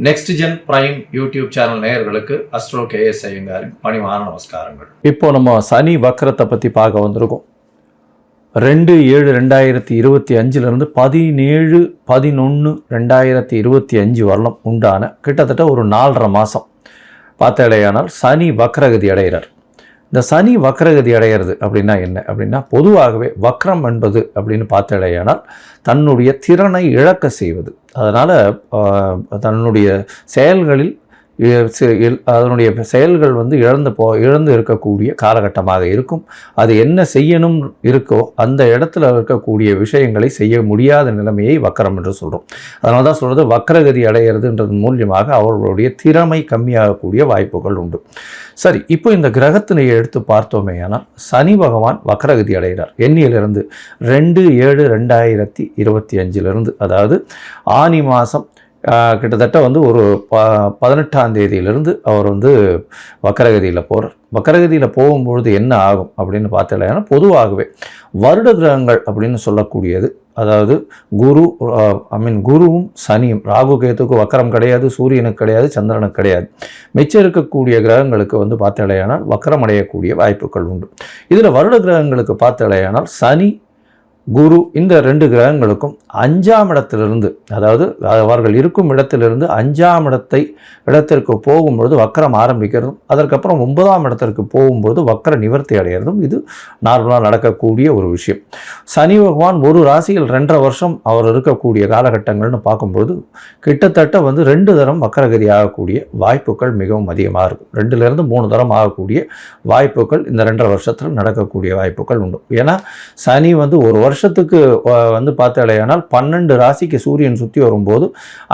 Next gen prime YouTube channel நேயர்களுக்கு astro KS ஐயங்காரின் பணிவான நமஸ்காரங்கள். இப்போ நம்ம சனி வக்கரத்தை பற்றி பார்க்க வந்திருக்கோம். 2/7/2025 17/11/2025 வரலாம் உண்டான கிட்டத்தட்ட ஒரு 4.5 மாதம் பார்த்தாலேயானால் சனி வக்ரகதி அடைகிறார். இந்த சனி வக்ரகதி அடைகிறது அப்படின்னா என்ன அப்படின்னா, பொதுவாகவே வக்ரம் என்பது அப்படின்னு பார்த்தாலேயானால் தன்னுடைய திறனை இழக்க செய்வது. அதனால் தன்னுடைய செயல்களில் அதனுடைய செயல்கள் இழந்து இருக்கக்கூடிய காலகட்டமாக இருக்கும். அது என்ன செய்யணும் இருக்கோ அந்த இடத்துல இருக்கக்கூடிய விஷயங்களை செய்ய முடியாத நிலைமையை வக்கரம் என்று சொல்கிறோம். அதனால தான் சொல்கிறது வக்ரகதி அடைகிறதுன்றது மூலியமாக அவர்களுடைய திறமை கம்மியாகக்கூடிய வாய்ப்புகள் உண்டு. சரி, இப்போ இந்த கிரகத்தினை எடுத்து பார்த்தோமே ஆனால் சனி பகவான் வக்ரகதி அடைகிறார். எண்ணியிலிருந்து 2/7/2025 அதாவது ஆனி மாதம் கிட்டத்தட்ட ஒரு 18ஆம் தேதியிலிருந்து அவர் வக்கரகதியில் போகிறார். வக்கரகதியில் போகும்பொழுது என்ன ஆகும் அப்படின்னு பார்த்தீங்கன்னா, பொதுவாகவே வருட கிரகங்கள் அப்படின்னு சொல்லக்கூடியது, அதாவது குருவும் சனியும், ராகு கேத்துக்கு வக்கரம் கிடையாது, சூரியனுக்கு கிடையாது, சந்திரனுக்கு கிடையாது. மிச்சம் இருக்கக்கூடிய கிரகங்களுக்கு பார்த்தீங்கன்னா வக்கரம் அடையக்கூடிய வாய்ப்புகள் உண்டு. இதில் வருட கிரகங்களுக்கு பார்த்தீங்கன்னா சனி குரு இந்த 2 கிரகங்களுக்கும் 5ஆம் இடத்திலிருந்து, அதாவது அவர்கள் இருக்கும் இடத்திலிருந்து 5ஆம் இடத்திற்கு போகும்பொழுது வக்கரம் ஆரம்பிக்கிறதும், அதற்கப்புறம் 9ஆம் இடத்திற்கு போகும்போது வக்கர நிவர்த்தி அடைகிறதும் இது நார்மலாக நடக்கக்கூடிய ஒரு விஷயம். சனி பகவான் ஒரு ராசியில் 2.5 வருஷம் அவர் இருக்கக்கூடிய காலகட்டங்கள்னு பார்க்கும்போது கிட்டத்தட்ட 2 தரம் வக்கரகதி ஆகக்கூடிய வாய்ப்புகள் மிகவும் அதிகமாக இருக்கும். 2லேருந்து 3 தரம் ஆகக்கூடிய வாய்ப்புகள் இந்த 2.5 வருஷத்தில் நடக்கக்கூடிய வாய்ப்புகள் உண்டு. ஏன்னா சனி ஒரு வருஷத்துக்கு பார்த்தாலேயானால் 12 ராசிக்கு சூரியன் சுற்றி வரும்போது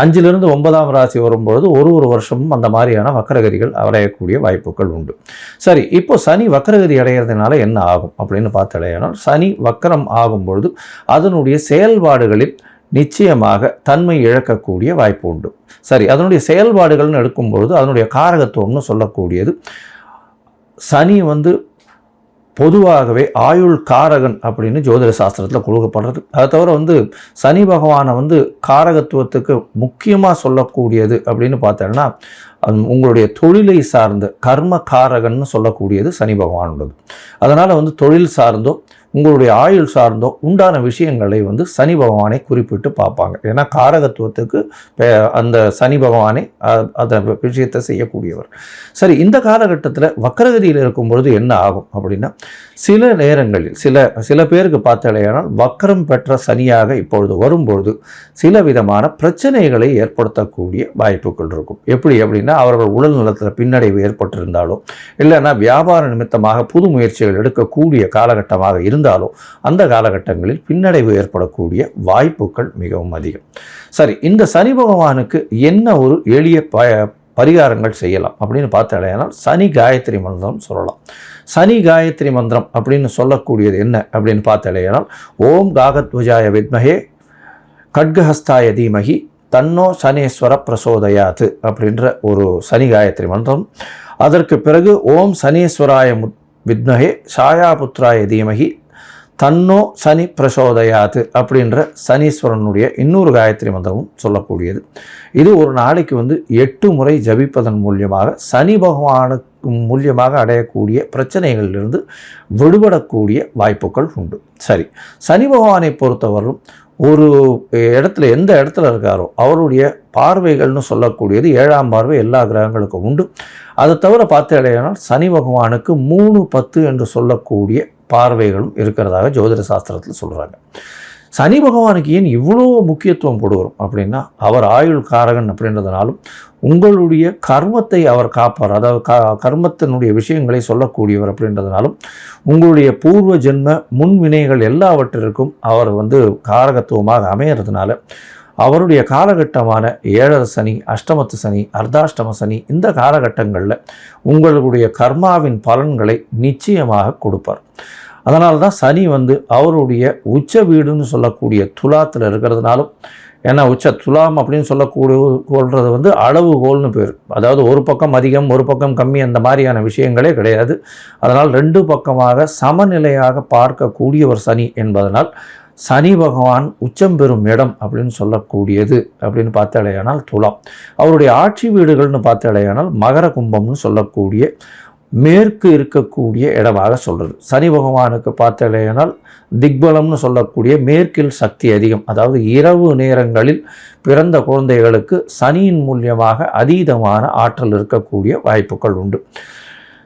5லிருந்து 9ஆம் ராசி வரும்போது ஒரு வருஷமும் அந்த மாதிரியான வக்கரகதிகள் அடையக்கூடிய வாய்ப்புகள் உண்டு. சரி, இப்போ சனி வக்கரகதி அடைகிறதுனால என்ன ஆகும் அப்படின்னு பார்த்தாலேயானால், சனி வக்கரம் ஆகும்பொழுது அதனுடைய செயல்பாடுகளில் நிச்சயமாக தன்மை இழக்கக்கூடிய வாய்ப்பு உண்டு. சரி, அதனுடைய செயல்பாடுகள்னு எடுக்கும்பொழுது அதனுடைய காரகத்துவம்னு சொல்லக்கூடியது, சனி பொதுவாகவே ஆயுள் காரகன் அப்படின்னு ஜோதிட சாஸ்திரத்தில் கொடுக்கப்படுறது. அதை தவிர சனி பகவானை காரகத்துவத்துக்கு முக்கியமாக சொல்லக்கூடியது அப்படின்னு பார்த்தோன்னா, உங்களுடைய தொழிலை சார்ந்த கர்ம காரகன்னு சொல்லக்கூடியது சனி பகவான் உள்ளது. அதனால் தொழில் சார்ந்தோ உங்களுடைய ஆயுள் சார்ந்தோ உண்டான விஷயங்களை சனி பகவானை குறிப்பிட்டு பார்ப்பாங்க. ஏன்னா காரகத்துவத்துக்கு அந்த சனி பகவானை அந்த விஷயத்தை செய்யக்கூடியவர். சரி, இந்த காலகட்டத்தில் வக்கரகதியில் இருக்கும் பொழுது என்ன ஆகும் அப்படின்னா, சில நேரங்களில் சில பேருக்கு பார்த்தாலேயானால் வக்கரம் பெற்ற சனியாக இப்பொழுது வரும்பொழுது சில விதமான பிரச்சனைகளை ஏற்படுத்தக்கூடிய வாய்ப்புகள் இருக்கும். எப்படி அப்படின்னா, அவர்கள் உடல் நலத்தில் பின்னடைவு ஏற்பட்டிருந்தாலோ, இல்லைன்னா வியாபார நிமித்தமாக புது முயற்சிகள் எடுக்கக்கூடிய காலகட்டமாக இருந்தாலும் அந்த காலகட்டங்களில் பின்னடைவு ஏற்படக்கூடிய வாய்ப்புகள் மிகவும் அதிகம். சரி, இந்த சனி பகவானுக்கு என்ன ஒரு எளிய பரிகாரங்கள் செய்யலாம் அப்படின்னு பார்த்தாலேனால் சனி காயத்ரி மந்திரம் சொல்லலாம். சனி காயத்ரி மந்திரம் அப்படின்னு சொல்லக்கூடியது என்ன அப்படின்னு பார்த்தாலேனால், ஓம் காகத்வஜாய வித்மஹே கட்கஹஸ்தாய தீமஹி தன்னோ சனீஸ்வர பிரசோதயாத்து அப்படின்ற ஒரு சனி காயத்ரி மந்திரம். அதற்கு பிறகு ஓம் சனீஸ்வராய வித்மஹே சாயாபுத்ராய தீமஹி தன்னோ சனி பிரசோதயாத்து அப்படின்ற சனீஸ்வரனுடைய இன்னொரு காயத்ரி மந்திரமும் சொல்லக்கூடியது. இது ஒரு நாளைக்கு 8 முறை ஜபிப்பதன் மூலியமாக சனி பகவானுக்கு மூலியமாக அடையக்கூடிய பிரச்சனைகளிலிருந்து விடுபடக்கூடிய வாய்ப்புகள் உண்டு. சரி, சனி பகவானை பொறுத்தவரையும் ஒரு இடத்துல எந்த இடத்துல இருக்காரோ அவருடைய பார்வைகள்னு சொல்லக்கூடியது 7ஆம் பார்வை எல்லா கிரகங்களுக்கும் உண்டு. அதை தவிர பார்த்தாலேயானால் சனி பகவானுக்கு 3-10 என்று சொல்லக்கூடிய பார்வைகளும் இருக்கிறதாக ஜோதிட சாஸ்திரத்தில் சொல்கிறாங்க. சனி பகவானுக்கு ஏன் இவ்வளோ முக்கியத்துவம் கொடுக்குறோம் அப்படின்னா, அவர் ஆயுள் காரகன் அப்படின்றதுனாலும் உங்களுடைய கர்மத்தை அவர் காப்பார். அதாவது கர்மத்தினுடைய விஷயங்களை சொல்லக்கூடியவர் அப்படின்றதுனாலும் உங்களுடைய பூர்வ ஜென்ம முன்வினைகள் எல்லாவற்றிற்கும் அவர் காரகத்துவமாக அமையறதுனால அவருடைய காலகட்டமான 7th சனி, அஷ்டமத்து சனி, அர்த்தாஷ்டம சனி இந்த காலகட்டங்களில் உங்களுடைய கர்மாவின் பலன்களை நிச்சயமாக கொடுப்பார். அதனால தான் சனி அவருடைய உச்ச வீடுன்னு சொல்லக்கூடிய துலாத்தில் இருக்கிறதுனாலும், ஏன்னா துலாம் அப்படின்னு சொல்லக்கூடுறது அளவுகோல்னு பேர். அதாவது ஒரு பக்கம் அதிகம் ஒரு பக்கம் கம்மி அந்த மாதிரியான விஷயங்களே கிடையாது. அதனால் 2 பக்கமாக சமநிலையாக பார்க்கக்கூடியவர் சனி என்பதனால் சனி பகவான் உச்சம் பெறும் இடம் அப்படின்னு சொல்லக்கூடியது அப்படின்னு பார்த்தாலேயானால் துலாம். அவருடைய ஆட்சி வீடுகள்னு பார்த்தாலேயானால் மகர கும்பம்னு சொல்லக்கூடிய மேற்கு இருக்கக்கூடிய இடமாக சொல்கிறது. சனி பகவானுக்கு பார்த்தாலேயானால் திக்பலம்னு சொல்லக்கூடிய மேற்கில் சக்தி அதிகம். அதாவது இரவு நேரங்களில் பிறந்த குழந்தைகளுக்கு சனியின் மூலியமாக அதீதமான ஆற்றல் இருக்கக்கூடிய வாய்ப்புகள் உண்டு.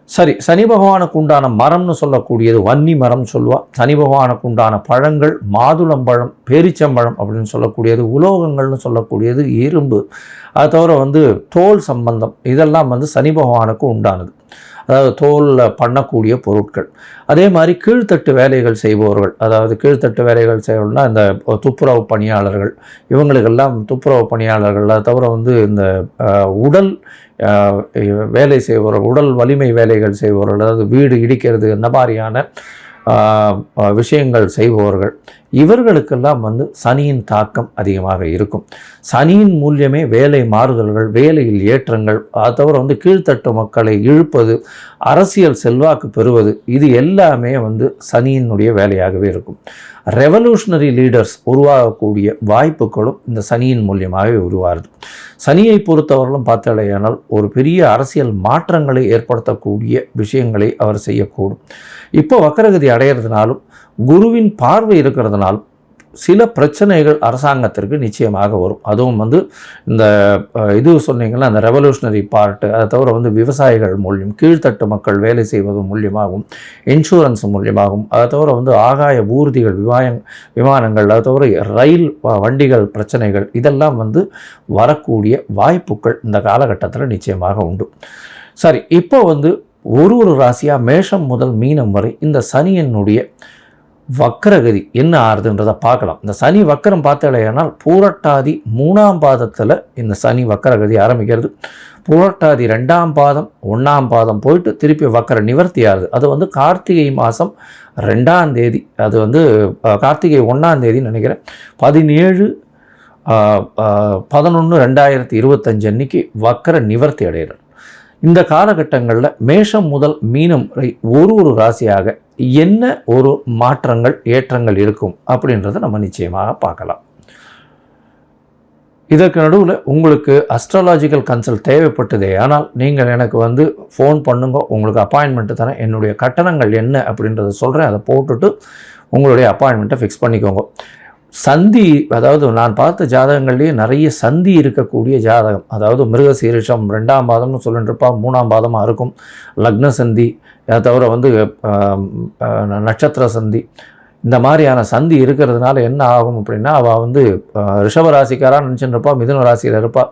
சரி, சனி பகவானுக்கு உண்டான மரம்னு சொல்லக்கூடியது வன்னி மரம் சொல்லுவாள். சனி பகவானுக்கு உண்டான பழங்கள் மாதுளம்பழம், பேரிச்சம்பழம் அப்படின்னு சொல்லக்கூடியது, உலோகங்கள்னு சொல்லக்கூடியது இரும்பு, அது தவிர தோல் சம்பந்தம், இதெல்லாம் சனி பகவானுக்கு உண்டானது. அதாவது தோலில் பண்ணக்கூடிய பொருட்கள். அதே மாதிரி கீழ்த்தட்டு வேலைகள் செய்பவர்கள், அதாவது கீழ்த்தட்டு வேலைகள் செய்யணும்னா இந்த துப்புரவு பணியாளர்கள், இவங்களுக்கெல்லாம் துப்புரவு பணியாளர்கள், அது தவிர இந்த உடல் வேலை செய்பவர்கள், உடல் வலிமை வேலைகள் செய்பவர்கள், அதாவது வீடு இடிக்கிறது இந்த மாதிரியான விஷயங்கள் செய்பவர்கள், இவர்களுக்கெல்லாம் சனியின் தாக்கம் அதிகமாக இருக்கும். சனியின் மூலியமே வேலை மாறுதல்கள், வேலையில் ஏற்றங்கள், அது தவிர கீழ்த்தட்டு மக்களை இழுப்பது, அரசியல் செல்வாக்கு பெறுவது, இது எல்லாமே சனியினுடைய வேலையாகவே இருக்கும். ரெவல்யூஷனரி லீடர்ஸ் உருவாகக்கூடிய வாய்ப்புகளும் இந்த சனியின் மூலியமாகவே உருவாகுது. சனியை பொறுத்தவர்களும் பார்த்தாலேயானால் ஒரு பெரிய அரசியல் மாற்றங்களை ஏற்படுத்தக்கூடிய விஷயங்களை அவர் செய்யக்கூடும். இப்போ வக்கரகதி அடையிறதுனாலும் குருவின் பார்வை இருக்கிறதுனாலும் சில பிரச்சனைகள் அரசாங்கத்திற்கு நிச்சயமாக வரும். அதுவும் இந்த இது சொன்னீங்கன்னா அந்த ரெவல்யூஷனரி பார்ட்டு, அதை தவிர விவசாயிகள் மூலியம், கீழ்த்தட்டு மக்கள் வேலை செய்வது மூலியமாகவும், இன்சூரன்ஸ் மூலியமாகவும், அதை தவிர ஆகாய ஊர்திகள், விமானங்கள், அதை தவிர ரயில் வண்டிகள் பிரச்சனைகள், இதெல்லாம் வரக்கூடிய வாய்ப்புகள் இந்த காலகட்டத்தில் நிச்சயமாக உண்டு. சரி, இப்போ ஒரு ராசியாக மேஷம் முதல் மீனம் வரை இந்த சனியினுடைய வக்கரகதி என்ன ஆறுதுன்றதை பார்க்கலாம். இந்த சனி வக்கரம் பார்த்தாலேயானால் பூரட்டாதி 3ஆம் பாதத்தில் இந்த சனி வக்கரகதி ஆரம்பிக்கிறது. பூரட்டாதி 2ஆம் பாதம் 1ஆம் பாதம் போயிட்டு திருப்பி வக்கர நிவர்த்தி ஆகுது. அது கார்த்திகை மாதம் 2ஆம் தேதி, அது கார்த்திகை 1ஆம் தேதி நினைக்கிறேன், 17/11/2025 அன்னைக்கு வக்கர நிவர்த்தி அடைகிறார். இந்த காலகட்டங்களில் மேஷம் முதல் மீனம் வரை ஒரு ராசியாக என்ன ஒரு மாற்றங்கள் ஏற்றங்கள் இருக்கும் அப்படின்றத நம்ம நிச்சயமாக பார்க்கலாம். இதற்கு நடுவில் உங்களுக்கு அஸ்ட்ராலாஜிக்கல் கன்சல்ட் தேவைப்பட்டதே ஆனால் நீங்கள் எனக்கு ஃபோன் பண்ணுங்க, உங்களுக்கு அப்பாயின்மெண்ட்டு தரேன். என்னுடைய கட்டணங்கள் என்ன அப்படின்றத சொல்கிறேன், அதை போட்டுட்டு உங்களுடைய அப்பாயின்மெண்ட்டை ஃபிக்ஸ் பண்ணிக்கோங்க. சந்தி, அதாவது நான் பார்த்த ஜாதகங்கள்லேயே நிறைய சந்தி இருக்கக்கூடிய ஜாதகம், அதாவது மிருகசீரிஷம் 2ஆம் பாதம்னு சொல்லிட்டுருப்பா, 3ஆம் பாதமாக இருக்கும், லக்ன சந்தி, அதை தவிர நட்சத்திர சந்தி, இந்த மாதிரியான சந்தி இருக்கிறதுனால என்ன ஆகும் அப்படின்னா, அவள் ரிஷபராசிக்காராக நினச்சின்னு இருப்பா, மிதுன ராசியில் இருப்பாள்.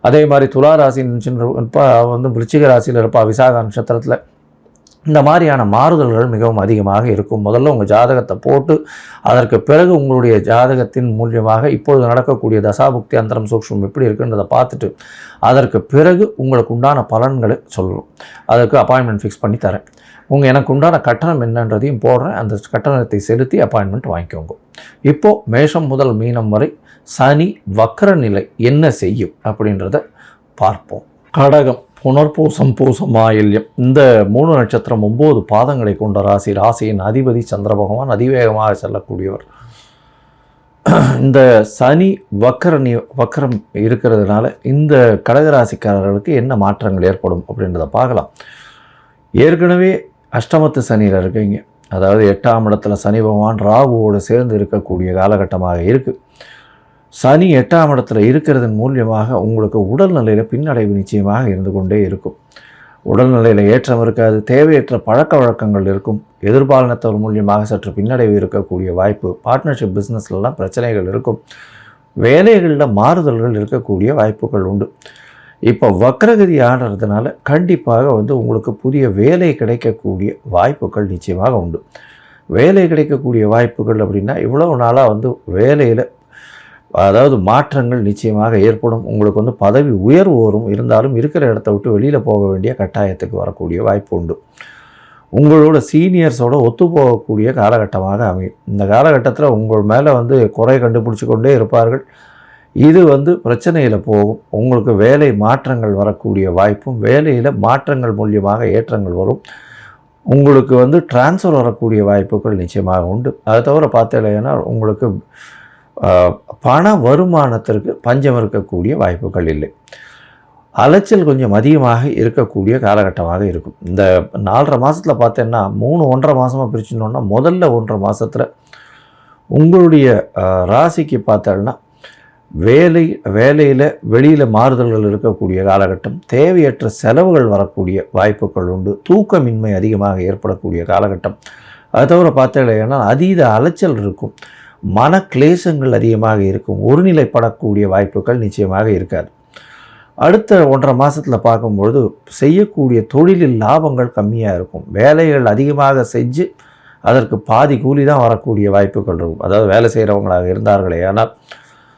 அதே மாதிரி துலா ராசி நினச்சின்னு இருப்பா, அவள் விருச்சிக ராசியில் இருப்பாள், விசாக நட்சத்திரத்தில். இந்த மாதிரியான மாறுதல்கள் மிகவும் அதிகமாக இருக்கும். முதல்ல உங்கள் ஜாதகத்தை போட்டு அதற்கு பிறகு உங்களுடைய ஜாதகத்தின் மூலியமாக இப்பொழுது நடக்கக்கூடிய தசாபுக்தி அந்தரம் சூக்ஷ்மம் எப்படி இருக்குன்றதை பார்த்துட்டு அதற்கு பிறகு உங்களுக்கு உண்டான பலன்களை சொல்லணும். அதற்கு அப்பாயின்மெண்ட் ஃபிக்ஸ் பண்ணி தரேன். எனக்கு உண்டான கட்டணம் என்னன்றதையும் போடுறேன். அந்த கட்டணத்தை செலுத்தி அப்பாயின்மெண்ட் வாங்கிக்கோங்க. இப்போது மேஷம் முதல் மீனம் வரை சனி வக்கர நிலை என்ன செய்யும் அப்படின்றத பார்ப்போம். கடகம், புனர்பூசம், பூசம், ஆயில்யம், இந்த 3 நட்சத்திரம் 9 பாதங்களை கொண்ட ராசி. ராசியின் அதிபதி சந்திர பகவான் அதிவேகமாக செல்லக்கூடியவர். இந்த சனி வக்கரம் இருக்கிறதுனால இந்த கடகராசிக்காரர்களுக்கு என்ன மாற்றங்கள் ஏற்படும் அப்படின்றத பார்க்கலாம். ஏற்கனவே அஷ்டமத்து சனியில் இருக்கீங்க, அதாவது 8ஆம் இடத்துல சனி பகவான் ராகுவோடு சேர்ந்து இருக்கக்கூடிய காலகட்டமாக இருக்குது. சனி 8ஆம் இடத்துல இருக்கிறதன் மூலியமாக உங்களுக்கு உடல்நிலையில் பின்னடைவு நிச்சயமாக இருந்து கொண்டே இருக்கும். உடல்நிலையில் ஏற்றம் இருக்காது, தேவையற்ற பழக்க வழக்கங்கள் இருக்கும், எதிர்பாலினத்தவர் மூலியமாக சற்று பின்னடைவு இருக்கக்கூடிய வாய்ப்பு, பார்ட்னர்ஷிப் பிஸ்னஸ்லாம் பிரச்சனைகள் இருக்கும், வேலைகளில் மாறுதல்கள் இருக்கக்கூடிய வாய்ப்புகள் உண்டு. இப்போ வக்ரகதி ஆடுறதுனால கண்டிப்பாக உங்களுக்கு புதிய வேலை கிடைக்கக்கூடிய வாய்ப்புகள் நிச்சயமாக உண்டு. வேலை கிடைக்கக்கூடிய வாய்ப்புகள் அப்படின்னா இவ்வளவு நாளாக வேலையில் அதாவது மாற்றங்கள் நிச்சயமாக ஏற்படும். உங்களுக்கு பதவி உயர்வு வரும். இருந்தாலும் இருக்கிற இடத்த விட்டு வெளியில் போக வேண்டிய கட்டாயத்துக்கு வரக்கூடிய வாய்ப்பு உண்டு. உங்களோட சீனியர்ஸோட ஒத்து போகக்கூடிய காலகட்டமாக அமையும். இந்த காலகட்டத்தில் உங்கள் மேலே குறை கண்டுபிடிச்சி கொண்டே இருப்பார்கள். இது பிரச்சனையில் போகும். உங்களுக்கு வேலை மாற்றங்கள் வரக்கூடிய வாய்ப்பும், வேலையில் மாற்றங்கள் மூலியமாக ஏற்றங்கள் வரும். உங்களுக்கு வந்து ட்ரான்ஸ்ஃபர் வரக்கூடிய வாய்ப்புகள் நிச்சயமாக உண்டு. அதை தவிர பார்த்தீங்கன்னா உங்களுக்கு பண வருமானத்திற்கு பஞ்சம் இருக்கக்கூடிய வாய்ப்புகள் இல்லை. அலைச்சல் கொஞ்சம் அதிகமாக இருக்கக்கூடிய காலகட்டமாக இருக்கும். இந்த 4.5 மாதத்தில் பார்த்தீங்கன்னா 1.5 மாதமாக பிரிச்சுனோன்னா முதல்ல 1.5 மாதத்தில் உங்களுடைய ராசிக்கு பார்த்தோன்னா வேலையில் வெளியில் மாறுதல்கள் இருக்கக்கூடிய காலகட்டம், தேவையற்ற செலவுகள் வரக்கூடிய வாய்ப்புகள் உண்டு, தூக்கமின்மை அதிகமாக ஏற்படக்கூடிய காலகட்டம். அது தவிர பார்த்தீங்கன்னா அதீத அலைச்சல் இருக்கும், மன கிளேசங்கள் அதிகமாக இருக்கும், ஒருநிலைப்படக்கூடிய வாய்ப்புகள் நிச்சயமாக இருக்காது. அடுத்த 1.5 மாதத்தில் பார்க்கும்பொழுது செய்யக்கூடிய தொழிலில் லாபங்கள் கம்மியாக இருக்கும். வேலைகள் அதிகமாக செஞ்சு அதற்கு பாதி கூலி தான் வரக்கூடிய வாய்ப்புகள் இருக்கும். அதாவது வேலை செய்கிறவங்களாக இருந்தார்களே ஆனால்,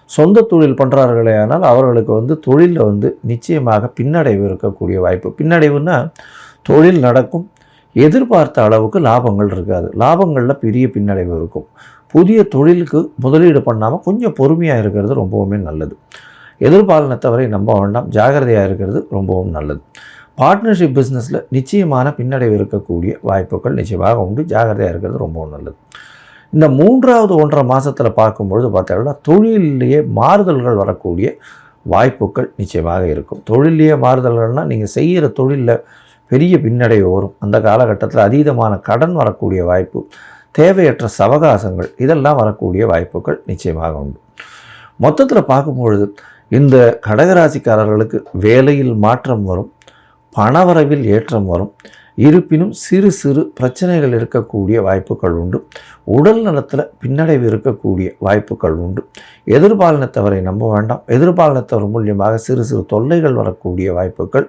சொந்த தொழில் பண்ணுறார்களே ஆனால் அவர்களுக்கு வந்து தொழிலில் வந்து நிச்சயமாக பின்னடைவு இருக்கக்கூடிய வாய்ப்பு. பின்னடைவுன்னா தொழில் நடக்கும், எதிர்பார்த்த அளவுக்கு லாபங்கள் இருக்காது, லாபங்களில் பெரிய பின்னடைவு இருக்கும். புதிய தொழிலுக்கு முதலீடு பண்ணாமல் கொஞ்சம் பொறுமையாக இருக்கிறது ரொம்பவுமே நல்லது. எதிர்பாலனத்தவரை நம்ப வேண்டாம், ஜாகிரதையாக இருக்கிறது ரொம்பவும் நல்லது. பார்ட்னர்ஷிப் பிஸ்னஸில் நிச்சயமான பின்னடைவு இருக்கக்கூடிய வாய்ப்புகள் நிச்சயமாக உண்டு, ஜாகிரதையாக இருக்கிறது ரொம்பவும் நல்லது. இந்த 3வது 1.5 மாதத்தில் பார்க்கும்பொழுது பார்த்தீங்கன்னா தொழிலேயே மாறுதல்கள் வரக்கூடிய வாய்ப்புகள் நிச்சயமாக இருக்கும். தொழிலேயே மாறுதல்கள்னால் நீங்கள் செய்கிற தொழிலில் பெரிய பின்னடைவு வரும். அந்த காலகட்டத்தில் அதீதமான கடன் வரக்கூடிய வாய்ப்பு, தேவையற்ற சவகாசங்கள் இதெல்லாம் வரக்கூடிய வாய்ப்புகள் நிச்சயமாக உண்டு. மொத்தத்தில் பார்க்கும்பொழுது இந்த கடகராசிக்காரர்களுக்கு வேலையில் மாற்றம் வரும், பணவரவில் ஏற்றம் வரும். இருப்பினும் சிறு சிறு பிரச்சனைகள் இருக்கக்கூடிய வாய்ப்புகள் உண்டு. உடல் நலத்தில் பின்னடைவு இருக்கக்கூடிய வாய்ப்புகள் உண்டு. எதிர்பாலினத்தவரை நம்ப வேண்டாம், எதிர்பாலினத்தவர் மூலியமாக சிறு சிறு தொல்லைகள் வரக்கூடிய வாய்ப்புகள்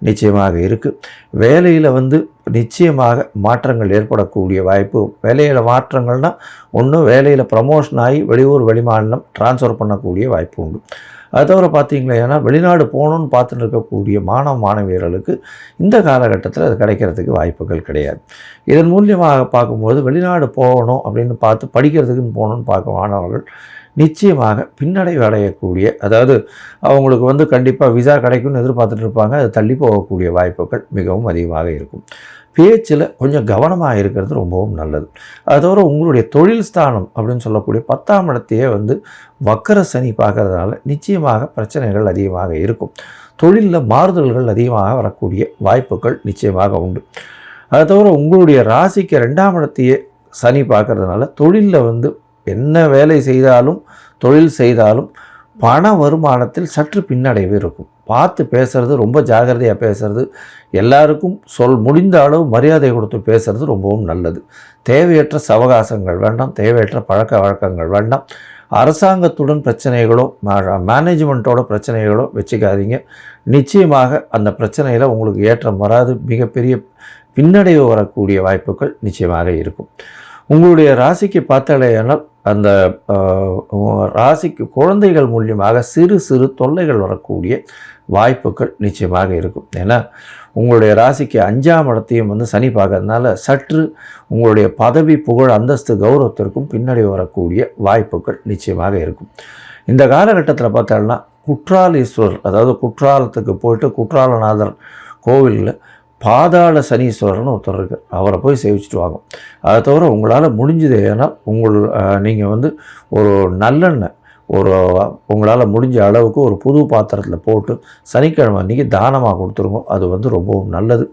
நிச்சயமாக இருக்குது. வேலையில் வந்து நிச்சயமாக மாற்றங்கள் ஏற்படக்கூடிய வாய்ப்பு. வேலையில் மாற்றங்கள்னால் ஒன்று வேலையில் ப்ரமோஷன் ஆகி வெளியூர் வெளிமாநிலம் ட்ரான்ஸ்ஃபர் பண்ணக்கூடிய வாய்ப்பு உண்டு. அது தவிர பார்த்தீங்களா, ஏன்னா வெளிநாடு போகணுன்னு பார்த்துட்டு இருக்கக்கூடிய மாணவியர்களுக்கு இந்த காலகட்டத்தில் அது கிடைக்கிறதுக்கு வாய்ப்புகள் கிடையாது. இதன் மூலியமாக பார்க்கும்போது வெளிநாடு போகணும் அப்படின்னு பார்த்து படிக்கிறதுக்குன்னு போகணுன்னு பார்க்க மாணவர்கள் நிச்சயமாக பின்னடைவு அடையக்கூடிய, அதாவது அவங்களுக்கு வந்து கண்டிப்பாக விசா கிடைக்கும்னு எதிர்பார்த்துட்டு இருப்பாங்க, அது தள்ளி போகக்கூடிய வாய்ப்புகள் மிகவும் அதிகமாக இருக்கும். பேச்சில் கொஞ்சம் கவனமாக இருக்கிறது ரொம்பவும் நல்லது. அது தவிர உங்களுடைய தொழில் ஸ்தானம் அப்படின்னு சொல்லக்கூடிய 10ஆம் இடத்தையே வந்து வக்கர சனி பார்க்கறதுனால நிச்சயமாக பிரச்சனைகள் அதிகமாக இருக்கும். தொழிலில் மாறுதல்கள் அதிகமாக வரக்கூடிய வாய்ப்புகள் நிச்சயமாக உண்டு. அது தவிர உங்களுடைய ராசிக்கு 2ஆம் இடத்தையே சனி பார்க்கறதுனால தொழிலில் வந்து என்ன வேலை செய்தாலும் தொழில் செய்தாலும் பண வருமானத்தில் சற்று பின்னடைவு இருக்கும். பார்த்து பேசுகிறது, ரொம்ப ஜாகிரதையாக பேசுகிறது, எல்லாருக்கும் முடிந்த அளவு மரியாதை கொடுத்து பேசுகிறது ரொம்பவும் நல்லது. தேவையற்ற சவகாசங்கள் வேண்டாம், தேவையற்ற பழக்க வழக்கங்கள் வேண்டாம். அரசாங்கத்துடன் பிரச்சனைகளோ மேனேஜ்மெண்ட்டோட பிரச்சனைகளோ வச்சுக்காதீங்க. நிச்சயமாக அந்த பிரச்சனையில் உங்களுக்கு ஏற்றம் வராது, மிகப்பெரிய பின்னடைவு வரக்கூடிய வாய்ப்புகள் நிச்சயமாக இருக்கும். உங்களுடைய ராசிக்கு பார்த்தாலேயானால் அந்த ராசிக்கு குழந்தைகள் மூலியமாக சிறு சிறு தொல்லைகள் வரக்கூடிய வாய்ப்புகள் நிச்சயமாக இருக்கும். ஏன்னா உங்களுடைய ராசிக்கு 5ஆம் இடத்தையும் வந்து சனி பார்க்கறதுனால சற்று உங்களுடைய பதவி புகழ் அந்தஸ்து கௌரவத்திற்கும் பின்னடைவு வரக்கூடிய வாய்ப்புகள் நிச்சயமாக இருக்கும். இந்த காலகட்டத்தில் பார்த்தோம்னா குற்றாலீஸ்வரர், அதாவது குற்றாலத்துக்கு போயிட்டு குற்றாலநாதர் கோவிலில் பாதாள சனீஸ்வரர்னு ஒருத்தர் இருக்கார், அவரை போய் சேவிச்சுட்டு வாங்க. அதை தவிர உங்களால் முடிஞ்சது ஏன்னா நீங்கள் வந்து ஒரு நல்லெண்ணெய் உங்களால் முடிஞ்ச அளவுக்கு ஒரு புது பாத்திரத்தில் போட்டு சனிக்கிழமை அன்றைக்கி தானமாக கொடுத்துருங்க, அது வந்து ரொம்பவும் நல்லது.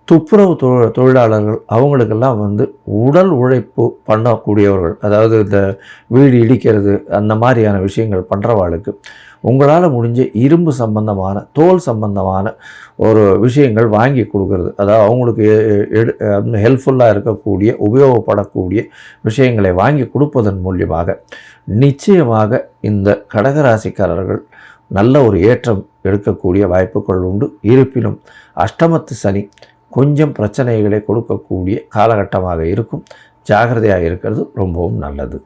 துப்புரவு தொழிலாளர்கள் அவங்களுக்கெல்லாம் வந்து உடல் உழைப்பு பண்ணக்கூடியவர்கள், அதாவது இந்த வீடு இடிக்கிறது அந்த மாதிரியான விஷயங்கள் பண்ணுறவாளுக்கு உங்களால் முடிஞ்ச இரும்பு சம்பந்தமான தோல் சம்பந்தமான ஒரு விஷயங்கள் வாங்கி கொடுக்கறது, அதாவது அவங்களுக்கு ஹெல்ப்ஃபுல்லாக இருக்கக்கூடிய உபயோகப்படக்கூடிய விஷயங்களை வாங்கி கொடுப்பதன் மூலியமாக நிச்சயமாக இந்த கடகராசிக்காரர்கள் நல்ல ஒரு ஏற்றம் எடுக்கக்கூடிய வாய்ப்புகள் உண்டு. இருப்பினும் அஷ்டமத்து சனி கொஞ்சம் பிரச்சனைகளை கொடுக்கக்கூடிய காலகட்டமாக இருக்கும். ஜாகிரதையாக இருக்கிறது ரொம்பவும் நல்லது.